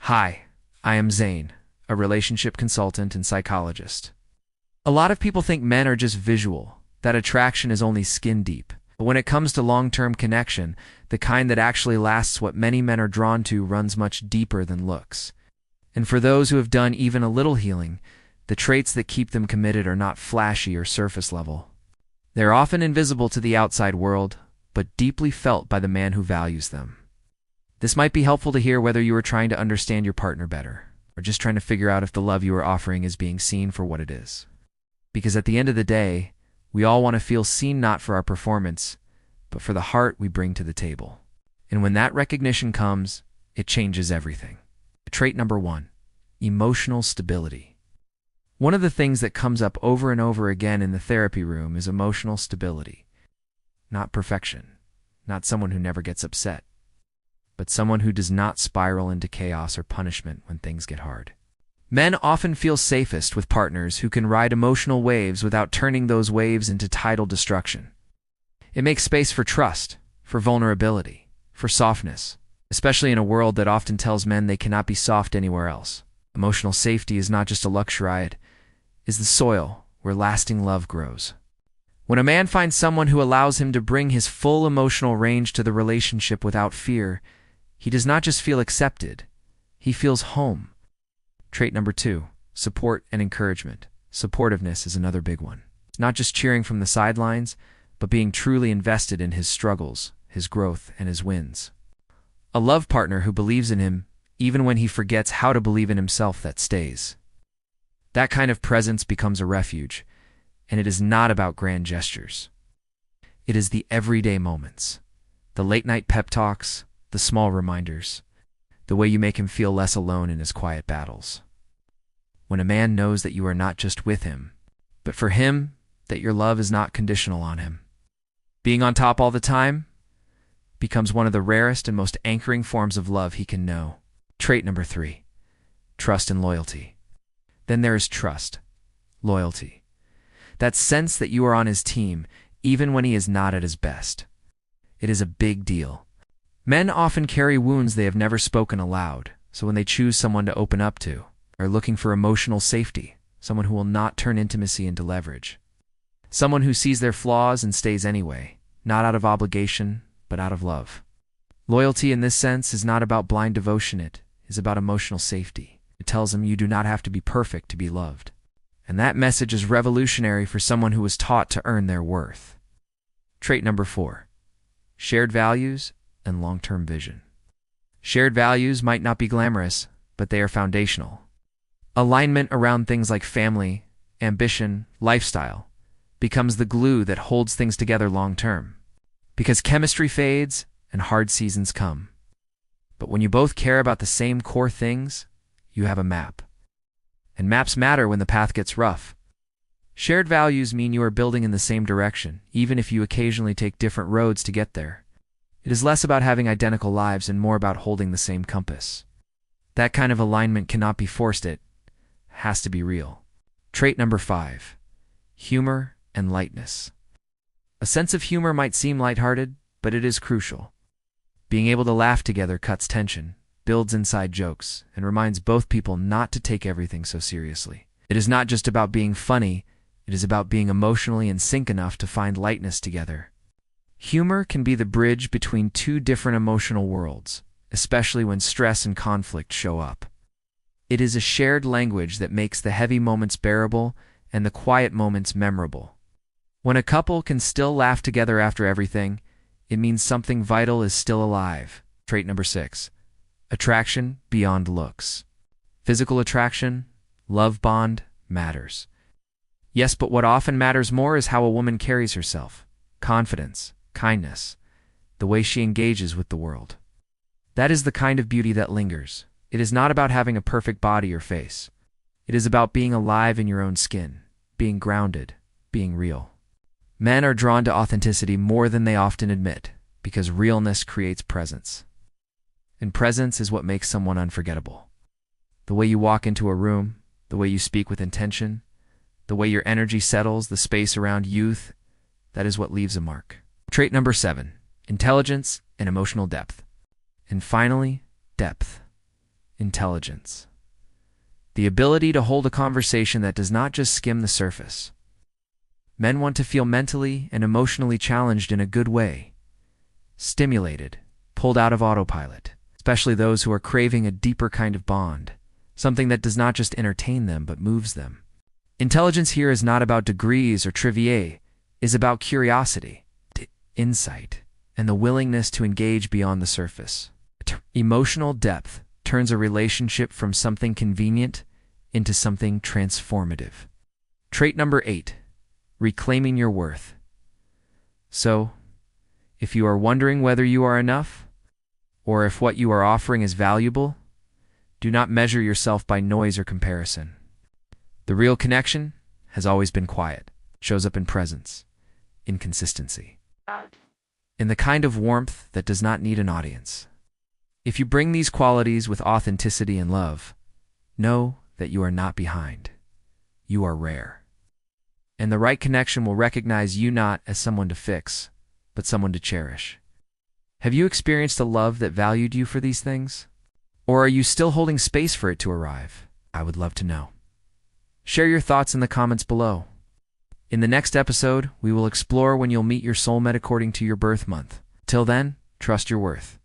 Hi, I am Zane, a relationship consultant and psychologist. A lot of people think men are just visual, that attraction is only skin deep. But when it comes to long-term connection, the kind that actually lasts, what many men are drawn to runs much deeper than looks. And for those who have done even a little healing, the traits that keep them committed are not flashy or surface level. They're often invisible to the outside world, but deeply felt by the man who values them. This might be helpful to hear whether you are trying to understand your partner better, or just trying to figure out if the love you are offering is being seen for what it is. Because at the end of the day, we all want to feel seen not for our performance, but for the heart we bring to the table. And when that recognition comes, it changes everything. Trait number 1, emotional stability. One of the things that comes up over and over again in the therapy room is emotional stability. Not perfection, not someone who never gets upset, but someone who does not spiral into chaos or punishment when things get hard. Men often feel safest with partners who can ride emotional waves without turning those waves into tidal destruction. It makes space for trust, for vulnerability, for softness, especially in a world that often tells men they cannot be soft anywhere else. Emotional safety is not just a luxury, it is the soil where lasting love grows. When a man finds someone who allows him to bring his full emotional range to the relationship without fear, he does not just feel accepted, he feels home. Trait number 2, support and encouragement. Supportiveness is another big one. It's not just cheering from the sidelines, but being truly invested in his struggles, his growth, and his wins. A love partner who believes in him, even when he forgets how to believe in himself, that stays. That kind of presence becomes a refuge, and it is not about grand gestures. It is the everyday moments, the late-night pep talks, the small reminders, the way you make him feel less alone in his quiet battles. When a man knows that you are not just with him, but for him, that your love is not conditional on him. Being on top all the time becomes one of the rarest and most anchoring forms of love he can know. Trait number 3, trust and loyalty. Then there is trust, loyalty. That sense that you are on his team, even when he is not at his best. It is a big deal. Men often carry wounds they have never spoken aloud, so when they choose someone to open up to, they're looking for emotional safety, someone who will not turn intimacy into leverage. Someone who sees their flaws and stays anyway, not out of obligation, but out of love. Loyalty in this sense is not about blind devotion, it is about emotional safety. It tells them you do not have to be perfect to be loved. And that message is revolutionary for someone who was taught to earn their worth. Trait number 4, shared values and long-term vision. Shared values might not be glamorous, but they are foundational. Alignment around things like family, ambition, lifestyle becomes the glue that holds things together long-term. Because chemistry fades and hard seasons come. But when you both care about the same core things, you have a map. And maps matter when the path gets rough. Shared values mean you are building in the same direction, even if you occasionally take different roads to get there. It is less about having identical lives and more about holding the same compass. That kind of alignment cannot be forced, it has to be real. Trait number 5, humor and lightness. A sense of humor might seem lighthearted, but it is crucial. Being able to laugh together cuts tension, builds inside jokes, and reminds both people not to take everything so seriously. It is not just about being funny, it is about being emotionally in sync enough to find lightness together. Humor can be the bridge between two different emotional worlds, especially when stress and conflict show up. It is a shared language that makes the heavy moments bearable and the quiet moments memorable. When a couple can still laugh together after everything, it means something vital is still alive. Trait number 6, attraction beyond looks. Physical attraction, love bond, matters. Yes, but what often matters more is how a woman carries herself. Confidence, kindness, the way she engages with the world. That is the kind of beauty that lingers. It is not about having a perfect body or face. It is about being alive in your own skin, being grounded, being real. Men are drawn to authenticity more than they often admit, because realness creates presence. And presence is what makes someone unforgettable. The way you walk into a room, the way you speak with intention, the way your energy settles the space around youth, that is what leaves a mark. Trait number 7, intelligence and emotional depth. And finally, depth. intelligence. The ability to hold a conversation that does not just skim the surface. Men want to feel mentally and emotionally challenged in a good way, stimulated, pulled out of autopilot, especially those who are craving a deeper kind of bond, something that does not just entertain them but moves them. Intelligence here is not about degrees or trivia, is about curiosity, insight, and the willingness to engage beyond the surface. Emotional depth turns a relationship from something convenient into something transformative. Trait number 8, reclaiming your worth. So, if you are wondering whether you are enough, or if what you are offering is valuable, do not measure yourself by noise or comparison. The real connection has always been quiet, shows up in presence, in consistency, in the kind of warmth that does not need an audience. If you bring these qualities with authenticity and love, know that you are not behind. You are rare. And the right connection will recognize you not as someone to fix, but someone to cherish. Have you experienced a love that valued you for these things? Or are you still holding space for it to arrive? I would love to know. Share your thoughts in the comments below. In the next episode, we will explore when you'll meet your soulmate according to your birth month. Till then, trust your worth.